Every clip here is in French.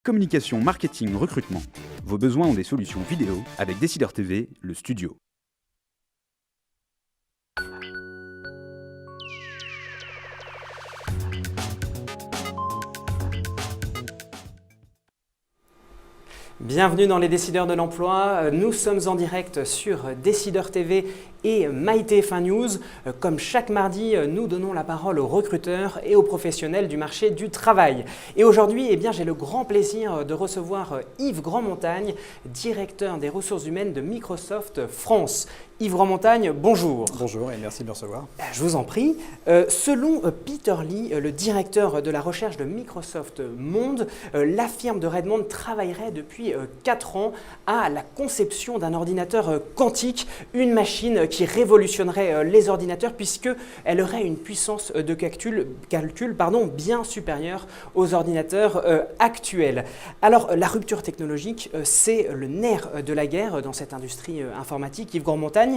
Communication, marketing, recrutement. Vos besoins ont des solutions vidéo avec Décideur TV, le studio. Bienvenue dans les Décideurs de l'Emploi. Nous sommes en direct sur Décideur TV et MyTF1 News. Comme chaque mardi, nous donnons la parole aux recruteurs et aux professionnels du marché du travail. Et aujourd'hui, j'ai le grand plaisir de recevoir Yves Grandmontagne, directeur des ressources humaines de Microsoft France. Yves Grandmontagne, bonjour. Bonjour et merci de me recevoir. Je vous en prie. Selon Peter Lee, le directeur de la recherche de Microsoft Monde, la firme de Redmond travaillerait depuis 4 ans à la conception d'un ordinateur quantique, une machine qui révolutionnerait les ordinateurs puisqu'elle aurait une puissance de calcul bien supérieure aux ordinateurs actuels. Alors la rupture technologique, c'est le nerf de la guerre dans cette industrie informatique, Yves Grandmontagne.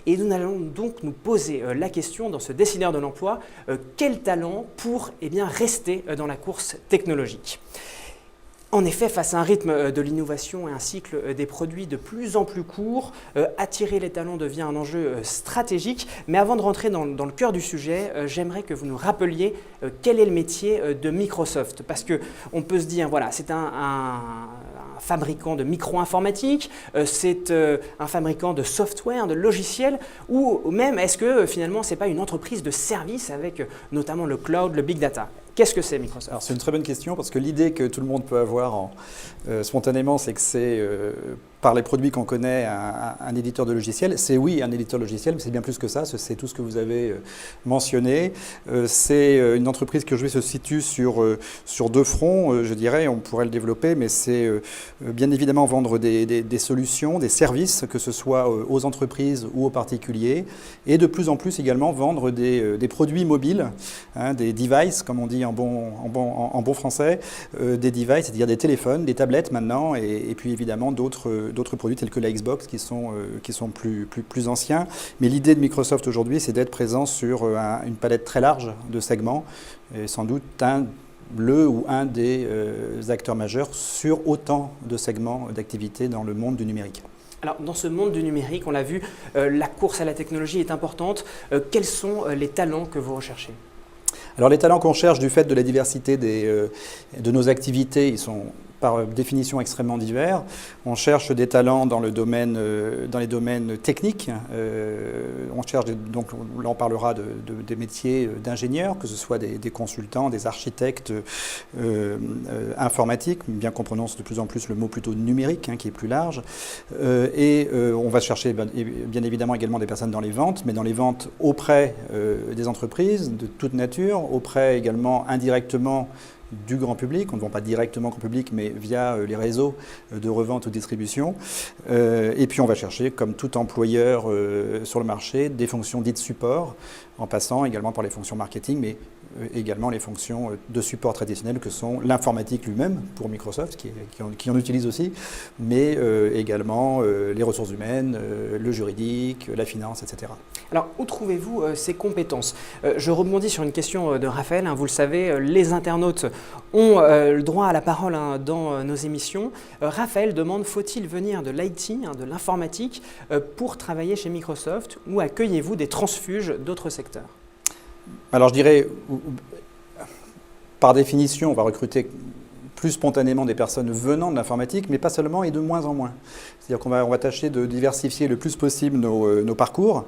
Et nous allons donc nous poser la question dans ce Décideur de l'Emploi, quel talent pour rester dans la course technologique ? En effet, face à un rythme de l'innovation et un cycle des produits de plus en plus court, attirer les talents devient un enjeu stratégique. Mais avant de rentrer dans le cœur du sujet, j'aimerais que vous nous rappeliez quel est le métier de Microsoft. Parce qu'on peut se dire, voilà, c'est un fabricant de micro-informatique, c'est un fabricant de software, de logiciels, ou même est-ce que finalement ce n'est pas une entreprise de services avec notamment le cloud, le big data ? Qu'est-ce que c'est Microsoft ? Alors c'est une très bonne question parce que l'idée que tout le monde peut avoir spontanément, c'est que c'est par les produits qu'on connaît un éditeur de logiciels. C'est oui un éditeur de logiciels, mais c'est bien plus que ça, c'est tout ce que vous avez mentionné. C'est une entreprise qui aujourd'hui se situe sur 2 fronts, je dirais, on pourrait le développer, mais c'est bien évidemment vendre des solutions, des services, que ce soit aux entreprises ou aux particuliers, et de plus en plus également vendre des produits mobiles, des devices, comme on dit en bon français, des devices, c'est-à-dire des téléphones, des tablettes maintenant, et puis évidemment d'autres produits tels que la Xbox qui sont plus anciens. Mais l'idée de Microsoft aujourd'hui, c'est d'être présent sur une palette très large de segments, et sans doute un des acteurs majeurs sur autant de segments d'activité dans le monde du numérique. Alors, dans ce monde du numérique, on l'a vu, la course à la technologie est importante. Quels sont les talents que vous recherchez ? Alors les talents qu'on cherche du fait de la diversité de nos activités, ils sont par définition extrêmement divers. On cherche des talents dans les domaines techniques. On cherche, donc là on parlera des métiers d'ingénieurs, que ce soit des consultants, des architectes informatiques, bien qu'on prononce de plus en plus le mot plutôt numérique, qui est plus large. On va chercher bien évidemment également des personnes dans les ventes, mais dans les ventes auprès des entreprises de toute nature, auprès également indirectement du grand public. On ne vend pas directement au grand public, mais via les réseaux de revente ou de distribution. Et puis on va chercher, comme tout employeur sur le marché, des fonctions dites support, en passant également par les fonctions marketing, mais également les fonctions de support traditionnelles que sont l'informatique lui-même pour Microsoft, qui en utilise aussi, mais également les ressources humaines, le juridique, la finance, etc. Alors, où trouvez-vous ces compétences ? Je rebondis sur une question de Raphaël. Vous le savez, les internautes ont le droit à la parole dans nos émissions. Raphaël demande, faut-il venir de l'IT, de l'informatique, pour travailler chez Microsoft, ou accueillez-vous des transfuges d'autres secteurs ? Alors je dirais, par définition, on va recruter plus spontanément des personnes venant de l'informatique, mais pas seulement et de moins en moins. C'est-à-dire qu'on va tâcher de diversifier le plus possible nos parcours.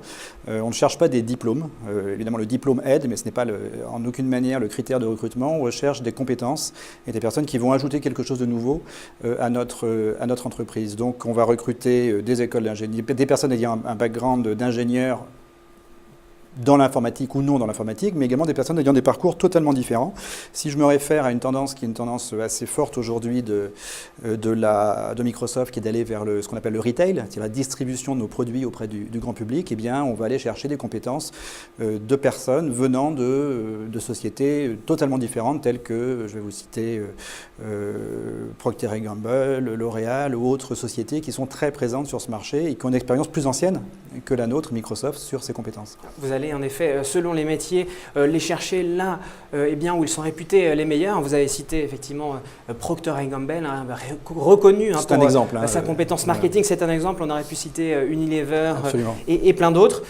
On ne cherche pas des diplômes. Évidemment, le diplôme aide, mais ce n'est pas en aucune manière le critère de recrutement. On recherche des compétences et des personnes qui vont ajouter quelque chose de nouveau à notre entreprise. Donc on va recruter des écoles d'ingénieurs, des personnes ayant un background d'ingénieur dans l'informatique ou non dans l'informatique, mais également des personnes ayant des parcours totalement différents. Si je me réfère à une tendance qui est une tendance assez forte aujourd'hui de Microsoft, qui est d'aller vers ce qu'on appelle le retail, c'est-à-dire la distribution de nos produits auprès du grand public, eh bien, on va aller chercher des compétences de personnes venant de sociétés totalement différentes, telles que, je vais vous citer, Procter & Gamble, L'Oréal ou autres sociétés qui sont très présentes sur ce marché et qui ont une expérience plus ancienne que la nôtre, Microsoft, sur ses compétences. Vous allez en effet, selon les métiers, les chercher là où ils sont réputés les meilleurs. Vous avez cité effectivement Procter & Gamble, reconnu C'est pour un exemple, sa compétence marketing. C'est un exemple, on aurait pu citer Unilever et plein d'autres.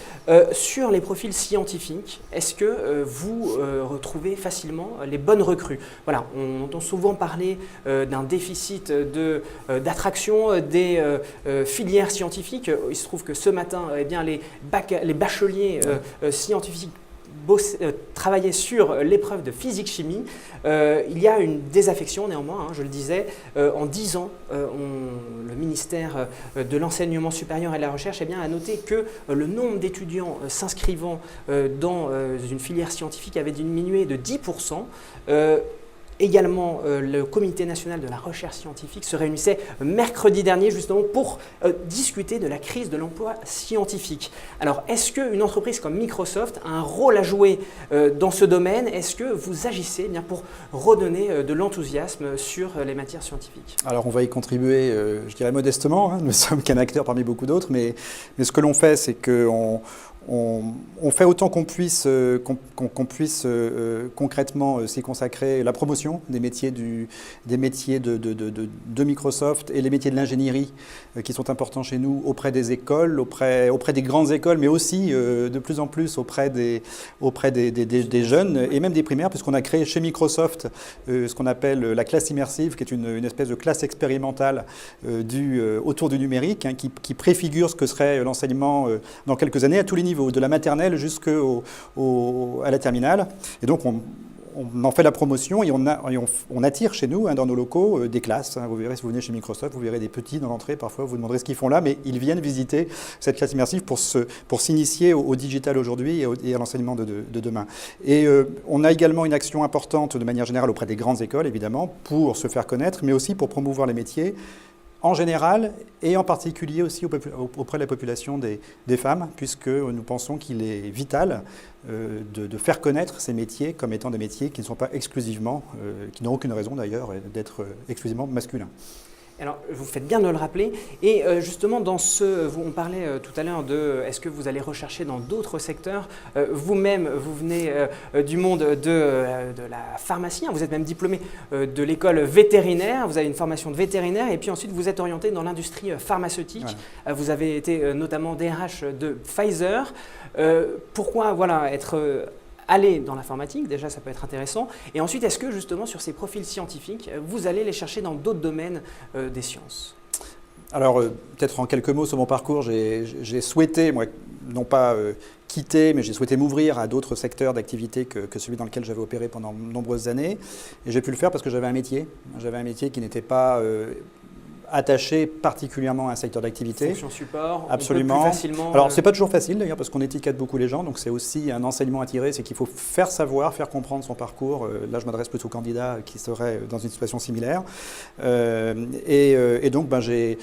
Sur les profils scientifiques, est-ce que vous retrouvez facilement les bonnes recrues? Voilà, on entend souvent parler d'un déficit d'attraction des filières scientifiques. Il se trouve que ce matin, les bacheliers scientifiques travaillaient sur l'épreuve de physique-chimie. Il y a une désaffection néanmoins, je le disais. En 10 ans, le ministère de l'Enseignement supérieur et de la Recherche a noté que le nombre d'étudiants s'inscrivant dans une filière scientifique avait diminué de 10%. Également, le Comité national de la recherche scientifique se réunissait mercredi dernier justement pour discuter de la crise de l'emploi scientifique. Alors, est-ce qu'une entreprise comme Microsoft a un rôle à jouer dans ce domaine? Est-ce que vous agissez pour redonner de l'enthousiasme sur les matières scientifiques? Alors, on va y contribuer, je dirais modestement. Nous ne sommes qu'un acteur parmi beaucoup d'autres, mais ce que l'on fait, c'est qu'on fait autant qu'on puisse, concrètement s'y consacrer, la promotion des métiers de Microsoft et les métiers de l'ingénierie qui sont importants chez nous auprès des écoles, auprès des grandes écoles, mais aussi de plus en plus auprès des jeunes et même des primaires, puisqu'on a créé chez Microsoft ce qu'on appelle la classe immersive, qui est une espèce de classe expérimentale autour du numérique, qui préfigure ce que serait l'enseignement dans quelques années à tous les niveaux, de la maternelle jusqu'à la terminale. Et donc, on en fait la promotion et on attire chez nous, dans nos locaux, des classes. Vous verrez, si vous venez chez Microsoft, vous verrez des petits dans l'entrée. Parfois, vous vous demanderez ce qu'ils font là, mais ils viennent visiter cette classe immersive pour s'initier au digital aujourd'hui et à l'enseignement de demain. Et on a également une action importante de manière générale auprès des grandes écoles, évidemment, pour se faire connaître, mais aussi pour promouvoir les métiers en général et en particulier aussi auprès de la population des femmes, puisque nous pensons qu'il est vital de faire connaître ces métiers comme étant des métiers qui ne sont pas exclusivement, qui n'ont aucune raison d'ailleurs d'être exclusivement masculins. Alors, vous faites bien de le rappeler. Et justement, on parlait tout à l'heure de est-ce que vous allez rechercher dans d'autres secteurs. Vous-même, vous venez du monde de la pharmacie. Vous êtes même diplômé de l'école vétérinaire. Vous avez une formation de vétérinaire. Et puis ensuite, vous êtes orienté dans l'industrie pharmaceutique. Voilà. Vous avez été notamment DRH de Pfizer. Pourquoi être aller dans l'informatique, déjà ça peut être intéressant. Et ensuite, est-ce que justement sur ces profils scientifiques, vous allez les chercher dans d'autres domaines des sciences? Alors, peut-être en quelques mots sur mon parcours, j'ai souhaité, moi, non pas quitter, mais j'ai souhaité m'ouvrir à d'autres secteurs d'activité que celui dans lequel j'avais opéré pendant de nombreuses années. Et j'ai pu le faire parce que j'avais un métier. J'avais un métier qui n'était pas attaché particulièrement à un secteur d'activité. Fonction support, absolument. On peut plus facilement... Alors, c'est pas toujours facile d'ailleurs, parce qu'on étiquette beaucoup les gens, donc c'est aussi un enseignement à tirer, c'est qu'il faut faire savoir, faire comprendre son parcours. Là, je m'adresse plutôt aux candidats qui seraient dans une situation similaire. Et donc, j'ai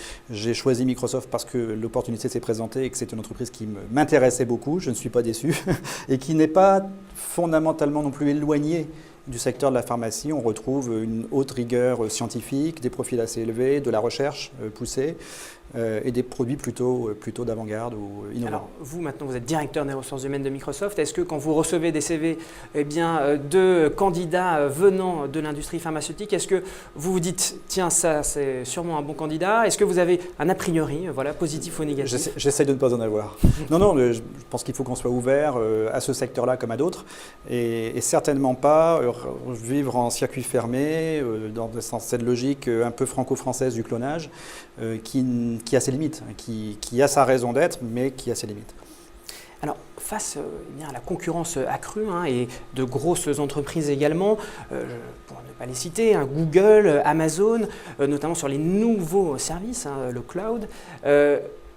choisi Microsoft parce que l'opportunité s'est présentée et que c'est une entreprise qui m'intéressait beaucoup. Je ne suis pas déçu et qui n'est pas fondamentalement non plus éloignée du secteur de la pharmacie. On retrouve une haute rigueur scientifique, des profils assez élevés, de la recherche poussée et des produits plutôt d'avant-garde ou innovants. Alors, vous, maintenant, vous êtes directeur des ressources humaines de Microsoft. Est-ce que quand vous recevez des CV de candidats venant de l'industrie pharmaceutique, est-ce que vous vous dites, tiens, ça, c'est sûrement un bon candidat? Est-ce que vous avez un a priori, positif ou négatif? J'essaie de ne pas en avoir. Non, je pense qu'il faut qu'on soit ouvert à ce secteur-là comme à d'autres et certainement pas vivre en circuit fermé, dans cette logique un peu franco-française du clonage, qui a ses limites, qui a sa raison d'être, mais qui a ses limites. Alors, face à la concurrence accrue et de grosses entreprises également, pour ne pas les citer, Google, Amazon, notamment sur les nouveaux services, le cloud,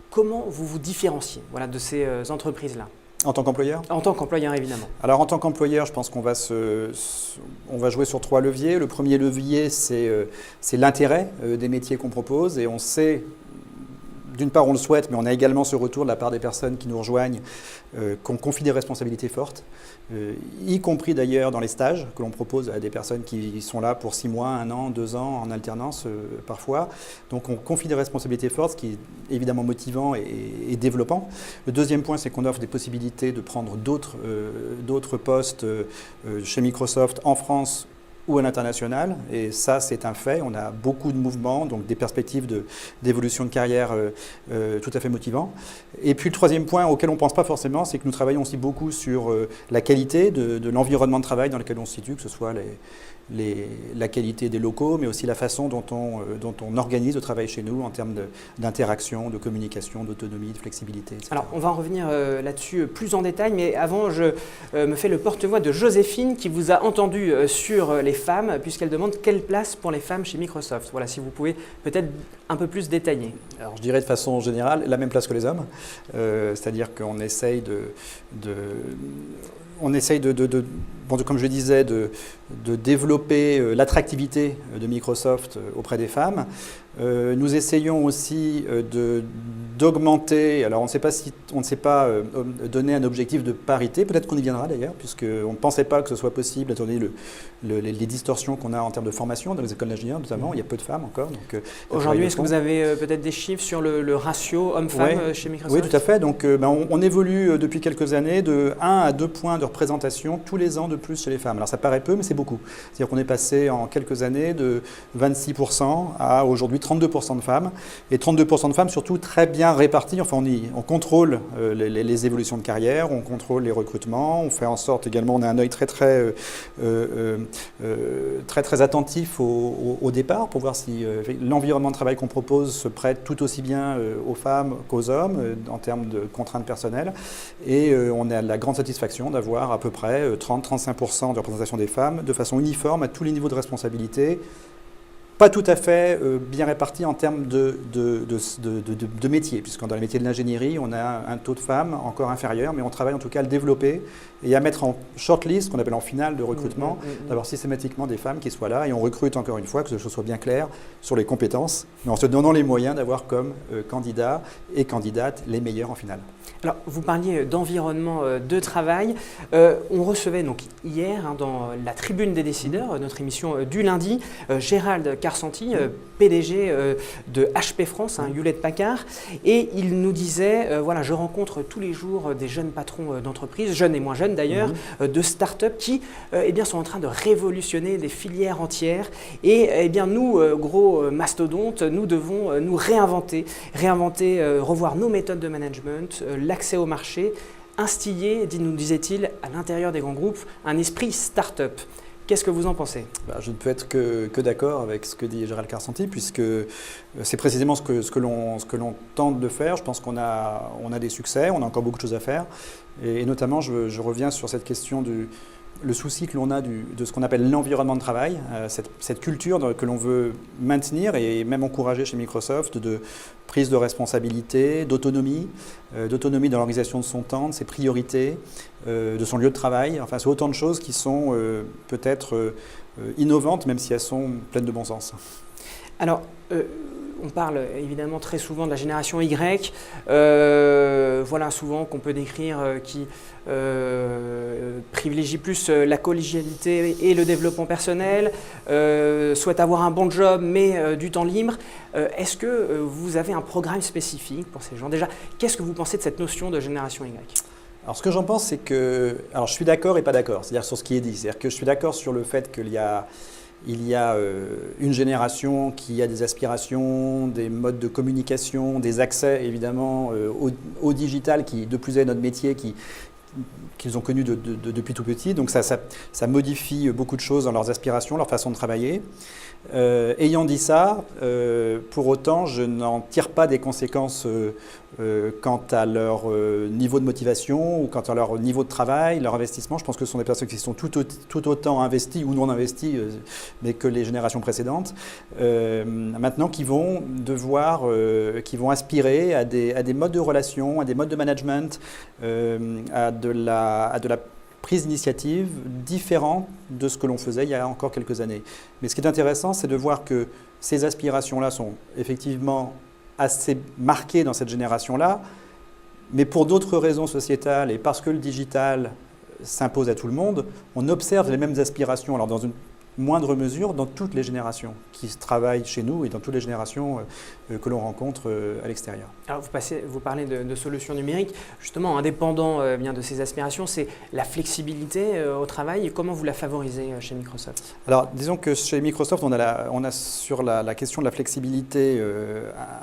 comment vous vous différenciez de ces entreprises-là? En tant qu'employeur? En tant qu'employeur, évidemment. Alors, en tant qu'employeur, je pense qu'on va jouer sur 3 leviers. Le premier levier, c'est l'intérêt des métiers qu'on propose. Et on sait, d'une part, on le souhaite, mais on a également ce retour de la part des personnes qui nous rejoignent, qu'on confie des responsabilités fortes, y compris d'ailleurs dans les stages que l'on propose à des personnes qui sont là pour 6 mois, 1 an, 2 ans, en alternance parfois. Donc on confie des responsabilités fortes, ce qui est évidemment motivant et développant. Le deuxième point, c'est qu'on offre des possibilités de prendre d'autres postes chez Microsoft en France ou à l'international, et ça c'est un fait, on a beaucoup de mouvements, donc des perspectives d'évolution de carrière tout à fait motivants. Et puis le troisième point auquel on ne pense pas forcément, c'est que nous travaillons aussi beaucoup sur la qualité de l'environnement de travail dans lequel on se situe, que ce soit la qualité des locaux, mais aussi la façon dont on organise le travail chez nous en termes d'interaction, de communication, d'autonomie, de flexibilité, etc. Alors, on va en revenir là-dessus plus en détail, mais avant, je me fais le porte-voix de Joséphine qui vous a entendu sur les femmes, puisqu'elle demande quelle place pour les femmes chez Microsoft. Voilà, si vous pouvez peut-être un peu plus détailler. Alors, je dirais de façon générale, la même place que les hommes, c'est-à-dire qu'on essaye comme je disais, de développer l'attractivité de Microsoft auprès des femmes. Nous essayons aussi d'augmenter, alors on ne sait pas donner un objectif de parité, peut-être qu'on y viendra d'ailleurs, puisqu'on ne pensait pas que ce soit possible, étant donné les distorsions qu'on a en termes de formation dans les écoles d'ingénieurs notamment, il y a peu de femmes encore. Aujourd'hui, est-ce que vous avez peut-être des chiffres sur le ratio homme-femme chez Microsoft? Oui, tout à fait. Donc on évolue depuis quelques années de 1 à 2 points de représentation tous les ans de plus chez les femmes. Alors ça paraît peu, mais c'est beaucoup. C'est-à-dire qu'on est passé en quelques années de 26% à aujourd'hui 32% de femmes, et 32% de femmes surtout très bien réparties. Enfin, on contrôle les évolutions de carrière, on contrôle les recrutements, on fait en sorte également, on a un œil très attentif au départ pour voir si l'environnement de travail qu'on propose se prête tout aussi bien aux femmes qu'aux hommes en termes de contraintes personnelles. Et on a la grande satisfaction d'avoir à peu près 30-35% de représentation des femmes de façon uniforme à tous les niveaux de responsabilité. Pas tout à fait bien réparti en termes de métiers, puisque dans les métiers de l'ingénierie, on a un taux de femmes encore inférieur, mais on travaille en tout cas à le développer et à mettre en shortlist, qu'on appelle en finale de recrutement, d'avoir systématiquement des femmes qui soient là, et on recrute encore une fois, que ce soit bien clair sur les compétences, mais en se donnant les moyens d'avoir comme candidats et candidates les meilleurs en finale. Alors, vous parliez d'environnement de travail. On recevait donc hier dans la Tribune des décideurs, notre émission du lundi, Gérald Carsanti, PDG de HP France, Hewlett-Packard, et il nous disait, voilà, je rencontre tous les jours des jeunes patrons d'entreprises, jeunes et moins jeunes d'ailleurs, de start-up qui sont en train de révolutionner des filières entières, et nous, gros mastodontes, nous devons nous réinventer, revoir nos méthodes de management, l'accès au marché, instiller, nous disait-il, à l'intérieur des grands groupes, un esprit start-up. Qu'est-ce que vous en pensez? Je ne peux être que d'accord avec ce que dit Gérald Carsanti, puisque c'est précisément ce que l'on tente de faire. Je pense qu'on a des succès, on a encore beaucoup de choses à faire. Et notamment, je reviens sur cette question le souci que l'on a de ce qu'on appelle l'environnement de travail, cette culture que l'on veut maintenir et même encourager chez Microsoft de prise de responsabilité, d'autonomie dans l'organisation de son temps, de ses priorités, de son lieu de travail. Enfin, c'est autant de choses qui sont peut-être innovantes, même si elles sont pleines de bon sens. Alors, on parle évidemment très souvent de la génération Y, voilà, souvent qu'on peut décrire qui privilégie plus la collégialité et le développement personnel, souhaite avoir un bon job mais du temps libre. Est-ce que vous avez un programme spécifique pour ces gens? Déjà, qu'est-ce que vous pensez de cette notion de génération Y? Alors, ce que j'en pense, c'est que... Alors, je suis d'accord et pas d'accord, c'est-à-dire sur ce qui est dit. C'est-à-dire que je suis d'accord sur le fait qu'il y a une génération qui a des aspirations, des modes de communication, des accès évidemment au digital, qui de plus est notre métier, qu'ils ont connu depuis tout petit. Donc ça modifie beaucoup de choses dans leurs aspirations, leur façon de travailler. Ayant dit ça, pour autant, je n'en tire pas des conséquences quant à leur niveau de motivation ou quant à leur niveau de travail, leur investissement. Je pense que ce sont des personnes qui sont tout autant investies ou non investies, mais que les générations précédentes. Maintenant, qui vont aspirer à des modes de relation, à des modes de management, à de la prise d'initiative différente de ce que l'on faisait il y a encore quelques années. Mais ce qui est intéressant, c'est de voir que ces aspirations-là sont effectivement assez marquée dans cette génération-là, mais pour d'autres raisons sociétales et parce que le digital s'impose à tout le monde, on observe les mêmes aspirations, alors dans une moindre mesure, dans toutes les générations qui travaillent chez nous et dans toutes les générations que l'on rencontre à l'extérieur. Alors vous parlez de solutions numériques, justement indépendant bien de ces aspirations, c'est la flexibilité au travail, et comment vous la favorisez chez Microsoft? Alors disons que chez Microsoft, on a sur la question de la flexibilité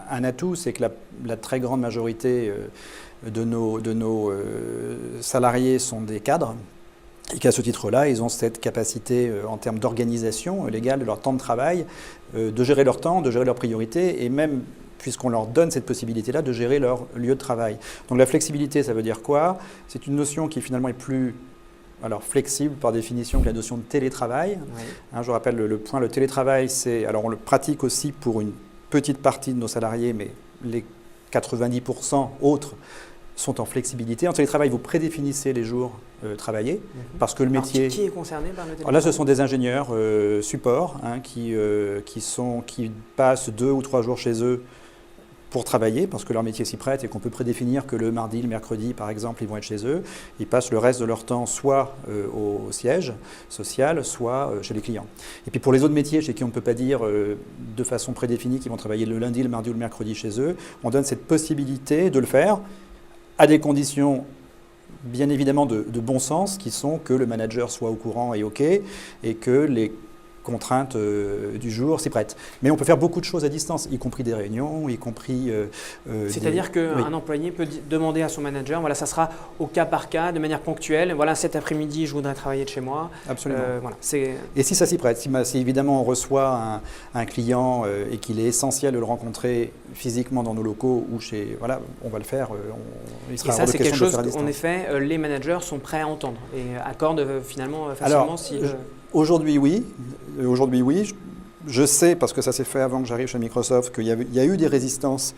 un atout, c'est que la très grande majorité de nos salariés sont des cadres. Et qu'à ce titre-là, ils ont cette capacité en termes d'organisation légale de leur temps de travail, de gérer leur temps, de gérer leurs priorités, et même, puisqu'on leur donne cette possibilité-là, de gérer leur lieu de travail. Donc la flexibilité, ça veut dire quoi? C'est une notion qui finalement est plus flexible par définition que la notion de télétravail. Oui. Je rappelle le point, le télétravail, on le pratique aussi pour une petite partie de nos salariés, mais les 90% autres sont en flexibilité. En télétravail, vous prédéfinissez les jours travaillés, parce que le métier... Qui est concerné par le télétravail? Là, ce sont des ingénieurs support qui passent 2 ou 3 jours chez eux pour travailler, parce que leur métier s'y prête et qu'on peut prédéfinir que le mardi, le mercredi, par exemple, ils vont être chez eux. Ils passent le reste de leur temps soit au siège social, soit chez les clients. Et puis pour les autres métiers chez qui on ne peut pas dire de façon prédéfinie qu'ils vont travailler le lundi, le mardi ou le mercredi chez eux, on donne cette possibilité de le faire à des conditions bien évidemment de bon sens, qui sont que le manager soit au courant et OK, et que les contraintes du jour s'y prêtent. Mais on peut faire beaucoup de choses à distance, y compris des réunions, y compris... C'est-à-dire qu'un employé peut demander à son manager, voilà, ça sera au cas par cas, de manière ponctuelle, voilà, cet après-midi, je voudrais travailler de chez moi. Absolument. Voilà, et si ça s'y prête, si évidemment on reçoit un client et qu'il est essentiel de le rencontrer physiquement dans nos locaux ou chez... Voilà, on va le faire. Il sera et ça, c'est quelque chose qu'en effet, les managers sont prêts à entendre et accordent finalement facilement si... Aujourd'hui, oui. Je sais, parce que ça s'est fait avant que j'arrive chez Microsoft, qu'il y a eu des résistances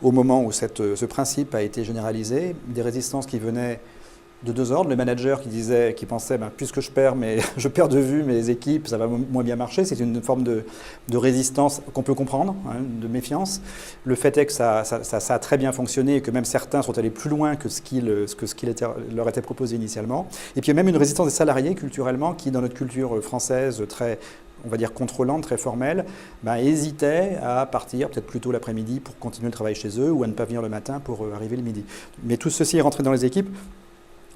au moment où ce principe a été généralisé, des résistances qui venaient de 2 ordres. Le manager qui pensait, puisque je perds de vue mes équipes, ça va moins bien marcher. C'est une forme de résistance qu'on peut comprendre, de méfiance. Le fait est que ça a très bien fonctionné et que même certains sont allés plus loin que ce qui leur était proposé initialement. Et puis il y a même une résistance des salariés culturellement qui, dans notre culture française très, on va dire, contrôlante, très formelle, hésitaient à partir peut-être plus tôt l'après-midi pour continuer le travail chez eux ou à ne pas venir le matin pour arriver le midi. Mais tout ceci est rentré dans les équipes.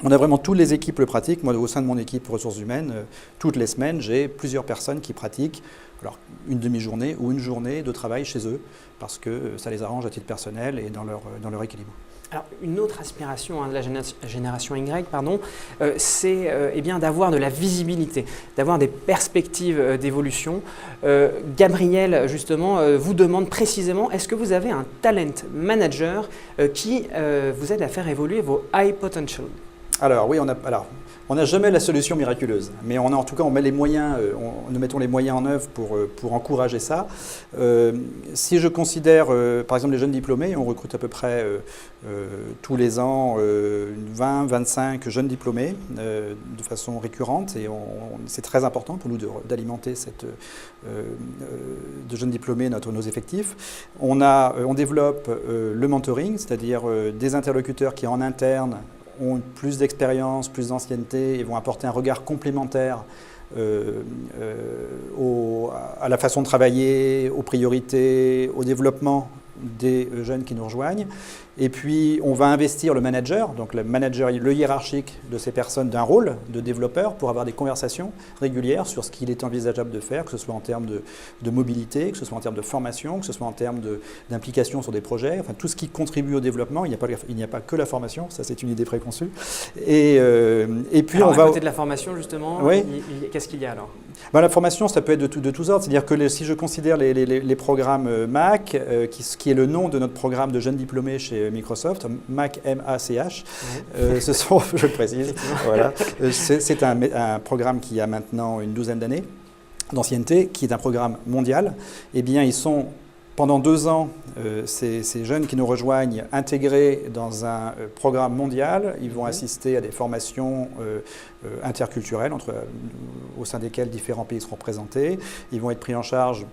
On a vraiment toutes les équipes le pratiquent. Moi, au sein de mon équipe ressources humaines, toutes les semaines, j'ai plusieurs personnes qui pratiquent une demi-journée ou une journée de travail chez eux parce que ça les arrange à titre personnel et dans leur équilibre. Alors, une autre aspiration de la génération Y, c'est bien d'avoir de la visibilité, d'avoir des perspectives d'évolution. Gabriel, justement, vous demande précisément, est-ce que vous avez un talent manager qui vous aide à faire évoluer vos high potential? Alors oui, on n'a jamais la solution miraculeuse, mais en tout cas, on met les moyens, nous mettons les moyens en œuvre pour encourager ça. Si je considère, par exemple, les jeunes diplômés, on recrute à peu près tous les ans 20-25 jeunes diplômés de façon récurrente, et c'est très important pour nous d'alimenter de jeunes diplômés nos effectifs. On développe le mentoring, c'est-à-dire des interlocuteurs qui en interne ont plus d'expérience, plus d'ancienneté et vont apporter un regard complémentaire à la façon de travailler, aux priorités, au développement des jeunes qui nous rejoignent. Et puis, on va investir le manager, donc le hiérarchique de ces personnes d'un rôle de développeur pour avoir des conversations régulières sur ce qu'il est envisageable de faire, que ce soit en termes de mobilité, que ce soit en termes de formation, que ce soit en termes d'implication sur des projets, enfin tout ce qui contribue au développement. Il n'y a pas que la formation, ça c'est une idée préconçue. Et puis alors, à côté de la formation, justement, oui. Qu'est-ce qu'il y a alors? La formation, ça peut être de tous ordres. C'est-à-dire que si je considère les programmes MAC, qui est le nom de notre programme de jeunes diplômés chez Microsoft, MAC, M-A-C-H, ce sont, je le précise, voilà, c'est un programme qui a maintenant une 12aine d'années d'ancienneté, qui est un programme mondial. Eh bien, ils sont pendant 2 ans, ces jeunes qui nous rejoignent intégrés dans un programme mondial, ils vont assister à des formations interculturelles au sein desquelles différents pays seront représentés. Ils vont être pris en charge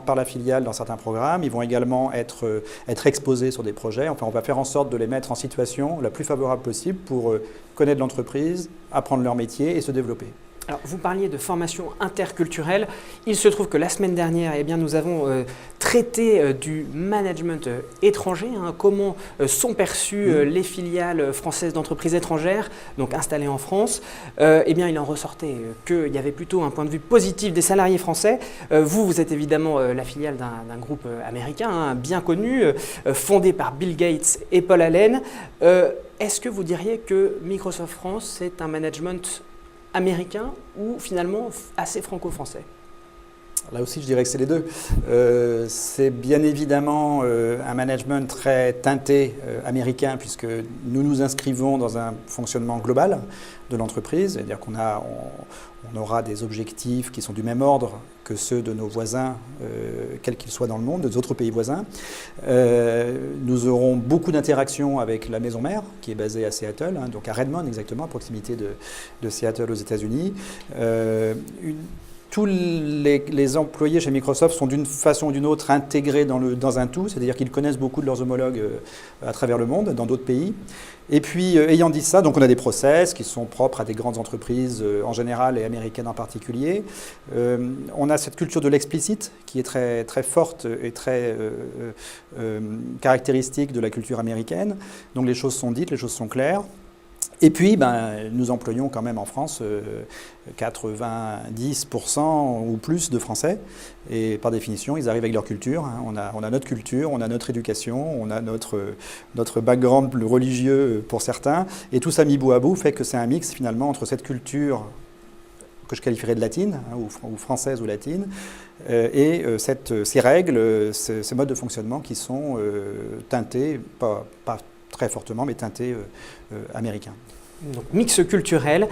par la filiale dans certains programmes. Ils vont également être exposés sur des projets. Enfin, on va faire en sorte de les mettre en situation la plus favorable possible pour connaître l'entreprise, apprendre leur métier et se développer. Alors, vous parliez de formation interculturelle. Il se trouve que la semaine dernière, eh bien, nous avons traité du management étranger, comment sont perçues les filiales françaises d'entreprises étrangères, donc installées en France. Eh bien, il en ressortait qu'il y avait plutôt un point de vue positif des salariés français. Vous êtes évidemment la filiale d'un groupe américain bien connu, fondé par Bill Gates et Paul Allen. Est-ce que vous diriez que Microsoft France, c'est un management américain ou finalement assez franco-français? Là aussi, je dirais que c'est les deux. C'est bien évidemment un management très teinté américain, puisque nous nous inscrivons dans un fonctionnement global de l'entreprise, c'est-à-dire on aura des objectifs qui sont du même ordre que ceux de nos voisins, quels qu'ils soient dans le monde, des autres pays voisins. Nous aurons beaucoup d'interactions avec la maison mère, qui est basée à Seattle, donc à Redmond exactement, à proximité de Seattle aux États-Unis. Tous les employés chez Microsoft sont d'une façon ou d'une autre intégrés dans un tout, c'est-à-dire qu'ils connaissent beaucoup de leurs homologues à travers le monde, dans d'autres pays. Et puis, ayant dit ça, donc on a des process qui sont propres à des grandes entreprises en général et américaines en particulier. On a cette culture de l'explicite qui est très, très forte et très caractéristique de la culture américaine. Donc les choses sont dites, les choses sont claires. Et puis, nous employons quand même en France 90% ou plus de Français. Et par définition, ils arrivent avec leur culture. On a notre culture, on a notre éducation, on a notre background religieux pour certains. Et tout ça mis bout à bout fait que c'est un mix finalement entre cette culture que je qualifierais de latine, ou française ou latine, et ces règles, ces modes de fonctionnement qui sont teintés, pas très fortement, mais teintés américains. Donc, mix culturel.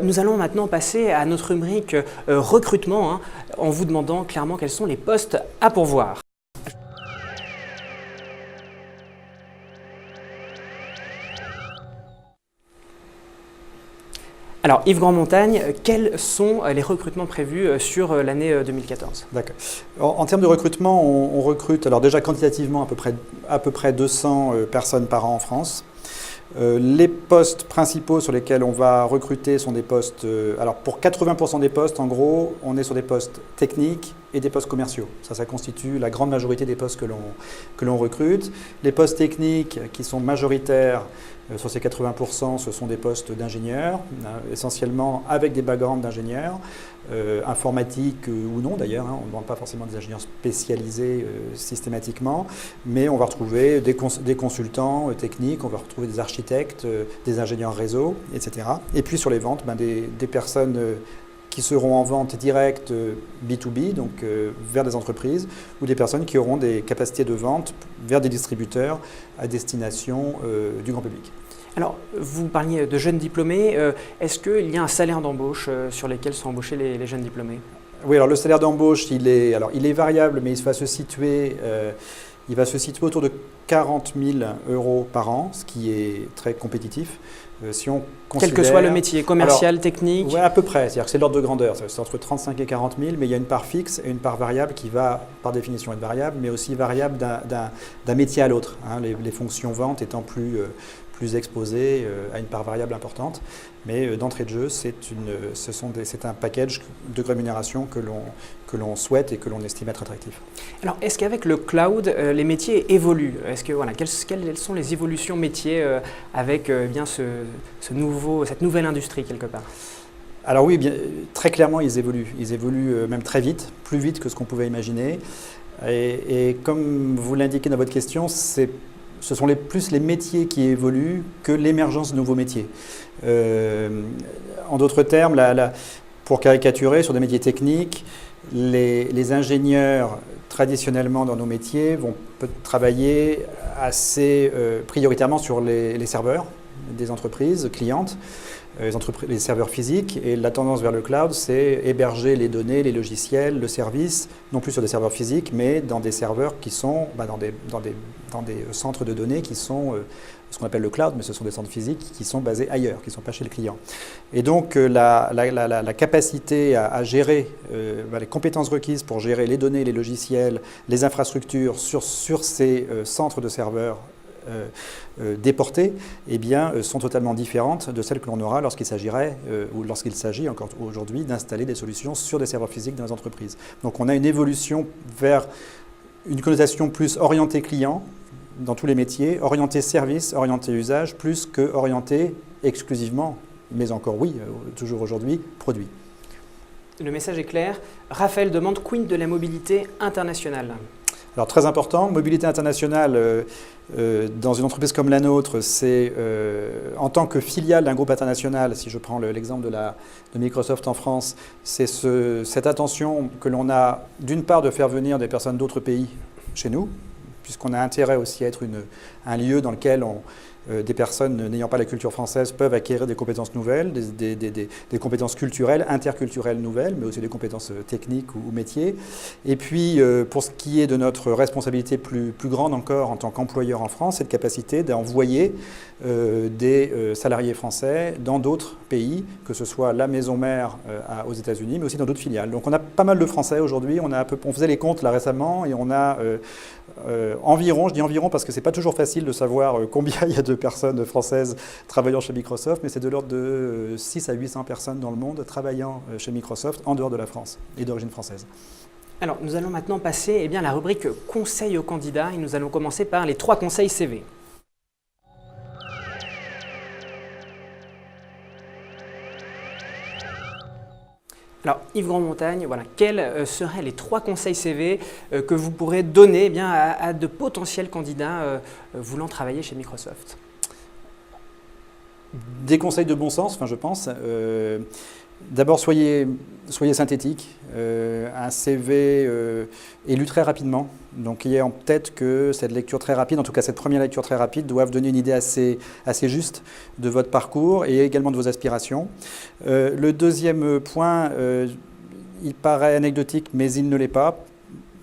Nous allons maintenant passer à notre rubrique recrutement, en vous demandant clairement quels sont les postes à pourvoir. Alors, Yves Grandmontagne, quels sont les recrutements prévus sur l'année 2014 ? D'accord. En termes de recrutement, on recrute, alors déjà quantitativement à peu près 200 personnes par an en France. Les postes principaux sur lesquels on va recruter sont des postes, alors pour 80% des postes, en gros, on est sur des postes techniques et des postes commerciaux. Ça constitue la grande majorité des postes que l'on recrute. Les postes techniques qui sont majoritaires sur ces 80%, ce sont des postes d'ingénieurs, essentiellement avec des backgrounds d'ingénieurs, informatiques ou non d'ailleurs, on ne demande pas forcément des ingénieurs spécialisés systématiquement, mais on va retrouver des consultants techniques, on va retrouver des architectes, des ingénieurs réseau, etc. Et puis sur les ventes, des personnes qui seront en vente directe B2B, donc vers des entreprises, ou des personnes qui auront des capacités de vente vers des distributeurs à destination du grand public. Alors, vous parliez de jeunes diplômés. Est-ce qu'il y a un salaire d'embauche sur lesquels sont embauchés les jeunes diplômés ? Oui, alors le salaire d'embauche, il est variable, mais il va se situer autour de 40 000 € par an, ce qui est très compétitif. Si on considère, quel que soit le métier, commercial, technique. Oui, à peu près. C'est-à-dire que c'est l'ordre de grandeur. C'est entre 35 et 40 000, mais il y a une part fixe et une part variable qui va, par définition, être variable, mais aussi variable d'un métier à l'autre. Les fonctions vente étant plus exposées à une part variable importante. Mais d'entrée de jeu, c'est un package de rémunération que l'on souhaite et que l'on estime être attractif. Alors, est-ce qu'avec le cloud, les métiers évoluent ? Quelles sont les évolutions métiers avec cette nouvelle industrie quelque part ? Alors oui, très clairement, ils évoluent. Ils évoluent même très vite, plus vite que ce qu'on pouvait imaginer. Et comme vous l'indiquez dans votre question, ce sont plus les métiers qui évoluent que l'émergence de nouveaux métiers. En d'autres termes, pour caricaturer, sur des métiers techniques, les ingénieurs traditionnellement dans nos métiers vont travailler assez prioritairement sur les serveurs des entreprises clientes. les serveurs physiques. Et la tendance vers le cloud, c'est héberger les données, les logiciels, le service, non plus sur des serveurs physiques, mais dans des serveurs qui sont dans des centres de données qui sont ce qu'on appelle le cloud, mais ce sont des centres physiques qui sont basés ailleurs, qui ne sont pas chez le client. Et donc la capacité à gérer les compétences requises pour gérer les données, les logiciels, les infrastructures sur ces centres de serveurs déportées, eh bien, sont totalement différentes de celles que l'on aura lorsqu'il s'agirait, ou lorsqu'il s'agit encore aujourd'hui, d'installer des solutions sur des serveurs physiques dans les entreprises. Donc on a une évolution vers une connotation plus orientée client dans tous les métiers, orientée service, orientée usage, plus que orientée exclusivement, mais encore oui, toujours aujourd'hui, produit. Le message est clair. Raphaël demande quid de la mobilité internationale. Alors très important, mobilité internationale dans une entreprise comme la nôtre, c'est en tant que filiale d'un groupe international, si je prends l'exemple de Microsoft en France, c'est cette attention que l'on a d'une part de faire venir des personnes d'autres pays chez nous, puisqu'on a intérêt aussi à être un lieu dans lequel des personnes n'ayant pas la culture française peuvent acquérir des compétences nouvelles, des compétences culturelles, interculturelles nouvelles, mais aussi des compétences techniques ou métiers. Et puis, pour ce qui est de notre responsabilité plus grande encore en tant qu'employeur en France, cette capacité d'envoyer des salariés français dans d'autres pays, que ce soit la maison mère aux États-Unis, mais aussi dans d'autres filiales. Donc on a pas mal de Français aujourd'hui, on faisait les comptes là récemment, et on a environ, je dis environ parce que c'est pas toujours facile de savoir combien il y a de personnes françaises travaillant chez Microsoft, mais c'est de l'ordre de 6 à 800 personnes dans le monde travaillant chez Microsoft en dehors de la France et d'origine française. Alors nous allons maintenant passer à la rubrique conseils aux candidats et nous allons commencer par les 3 conseils CV. Alors, Yves Grandmontagne, voilà, quels seraient les 3 conseils CV que vous pourrez donner à de potentiels candidats voulant travailler chez Microsoft? Des conseils de bon sens, je pense. D'abord, soyez synthétique. Un CV est lu très rapidement. Donc, ayez en tête que cette lecture très rapide, en tout cas cette première lecture très rapide, doit donner une idée assez juste de votre parcours et également de vos aspirations. Le deuxième point, il paraît anecdotique, mais il ne l'est pas.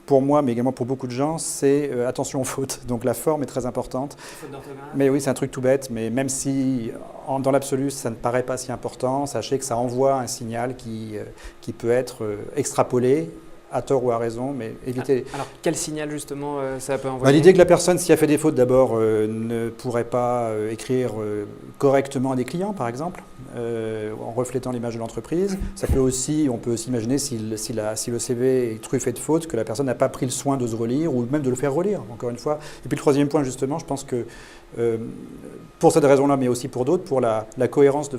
Pour moi, mais également pour beaucoup de gens, c'est attention aux fautes. Donc la forme est très importante. Faute d'orthographe. Mais oui, c'est un truc tout bête, mais même si dans l'absolu, ça ne paraît pas si important, sachez que ça envoie un signal qui peut être extrapolé, à tort ou à raison, mais évitez... Alors, quel signal justement ça peut envoyer? L'idée que la personne, si elle fait des fautes d'abord, ne pourrait pas écrire correctement à des clients, par exemple, en reflétant l'image de l'entreprise. On peut aussi imaginer si le CV est truffé de fautes, que la personne n'a pas pris le soin de se relire ou même de le faire relire, encore une fois. Et puis le troisième point, justement, je pense que pour cette raison-là, mais aussi pour d'autres, pour la cohérence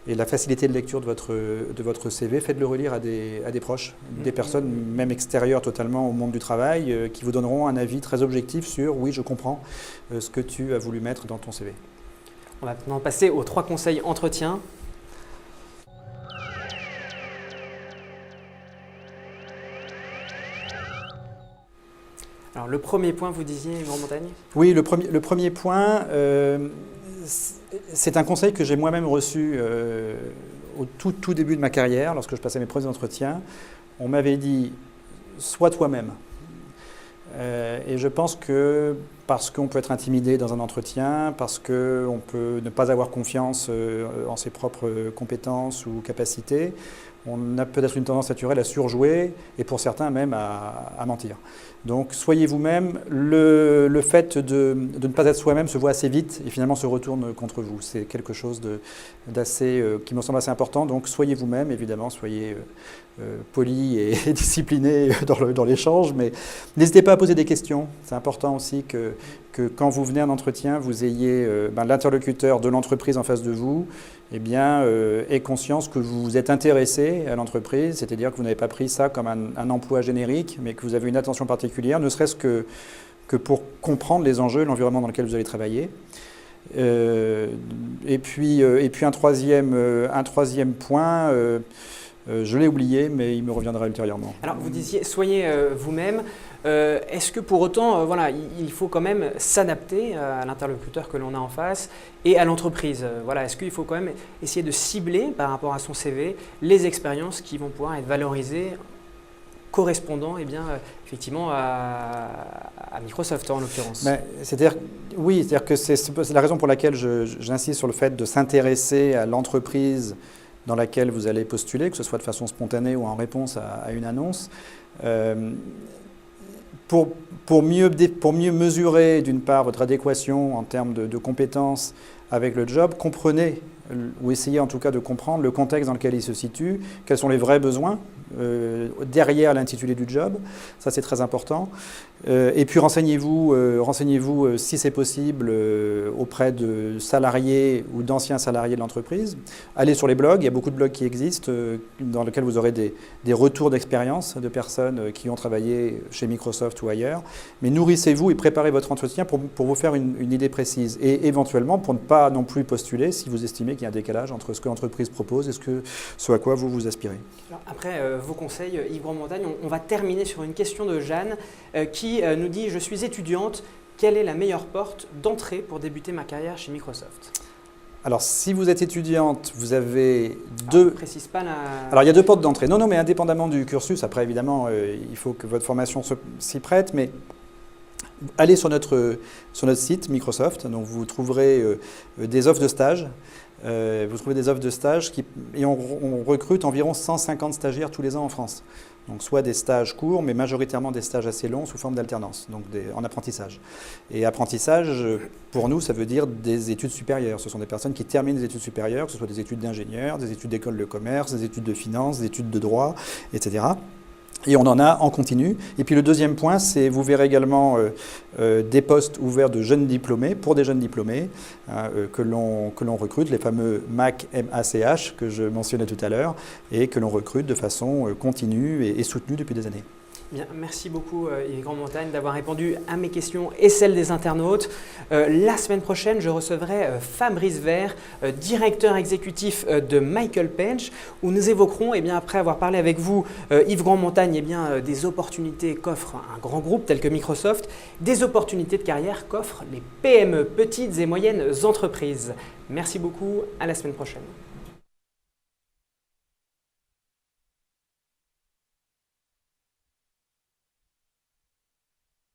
et la facilité de lecture de votre CV, faites-le relire à des proches, des personnes même extérieures totalement au monde du travail, qui vous donneront un avis très objectif sur « oui, je comprends ce que tu as voulu mettre dans ton CV ». On va maintenant passer aux 3 conseils entretien. Alors le premier point, vous disiez, Grandmontagne? Oui, le premier point, c'est un conseil que j'ai moi-même reçu au tout début de ma carrière, lorsque je passais mes premiers entretiens. On m'avait dit « sois toi-même ». Et je pense que parce qu'on peut être intimidé dans un entretien, parce qu'on peut ne pas avoir confiance en ses propres compétences ou capacités, on a peut-être une tendance naturelle à surjouer et pour certains même à mentir. Donc soyez vous-même. Le fait de ne pas être soi-même se voit assez vite et finalement se retourne contre vous. C'est quelque chose qui me semble assez important. Donc soyez vous-même, évidemment, soyez poli et discipliné dans l'échange, mais n'hésitez pas à poser des questions. C'est important aussi que quand vous venez à un entretien, vous ayez l'interlocuteur de l'entreprise en face de vous, ait conscience que vous êtes intéressé à l'entreprise, c'est-à-dire que vous n'avez pas pris ça comme un emploi générique, mais que vous avez une attention particulière, ne serait-ce que pour comprendre les enjeux et l'environnement dans lequel vous allez travailler. Et puis un troisième point, je l'ai oublié, mais il me reviendra ultérieurement. Alors vous disiez, soyez vous-même. Est-ce que pour autant, voilà, il faut quand même s'adapter à l'interlocuteur que l'on a en face et à l'entreprise? Voilà, est-ce qu'il faut quand même essayer de cibler par rapport à son CV les expériences qui vont pouvoir être valorisées correspondant effectivement à Microsoft en l'occurrence? C'est-à-dire que c'est la raison pour laquelle j'insiste sur le fait de s'intéresser à l'entreprise dans laquelle vous allez postuler, que ce soit de façon spontanée ou en réponse à une annonce. Pour mieux mesurer, d'une part, votre adéquation en termes de compétences avec le job, comprenez, ou essayez en tout cas de comprendre le contexte dans lequel il se situe, quels sont les vrais besoins derrière l'intitulé du job, ça c'est très important. Et puis renseignez-vous si c'est possible auprès de salariés ou d'anciens salariés de l'entreprise. Allez sur les blogs, il y a beaucoup de blogs qui existent dans lesquels vous aurez des retours d'expérience de personnes qui ont travaillé chez Microsoft ou ailleurs. Mais nourrissez-vous et préparez votre entretien pour vous faire une idée précise et éventuellement pour ne pas non plus postuler si vous estimez qu'il y a un décalage entre ce que l'entreprise propose et ce à quoi vous aspirez. Alors après vos conseils, Yves Grandmontagne, on va terminer sur une question de Jeanne qui nous dit « Je suis étudiante, quelle est la meilleure porte d'entrée pour débuter ma carrière chez Microsoft ?» Alors, si vous êtes étudiante, vous avez On ne précise pas la... Alors, il y a deux portes d'entrée. Non, mais indépendamment du cursus, après, évidemment, il faut que votre formation s'y prête, mais allez sur notre site Microsoft, donc vous trouverez des offres de stage. Vous trouvez des offres de stage et on recrute environ 150 stagiaires tous les ans en France. Donc soit des stages courts, mais majoritairement des stages assez longs sous forme d'alternance, donc en apprentissage. Et apprentissage, pour nous, ça veut dire des études supérieures. Ce sont des personnes qui terminent des études supérieures, que ce soit des études d'ingénieur, des études d'école de commerce, des études de finance, des études de droit, etc. Et on en a en continu. Et puis le deuxième point, c'est vous verrez également des postes ouverts de jeunes diplômés, pour des jeunes diplômés que l'on recrute, les fameux MAC, MACH que je mentionnais tout à l'heure, et que l'on recrute de façon continue et soutenue depuis des années. Bien, merci beaucoup Yves Grandmontagne d'avoir répondu à mes questions et celles des internautes. La semaine prochaine, je recevrai Fabrice Vert, directeur exécutif de Michael Page, où nous évoquerons, après avoir parlé avec vous, Yves Grandmontagne, des opportunités qu'offre un grand groupe tel que Microsoft, des opportunités de carrière qu'offrent les PME, petites et moyennes entreprises. Merci beaucoup, à la semaine prochaine.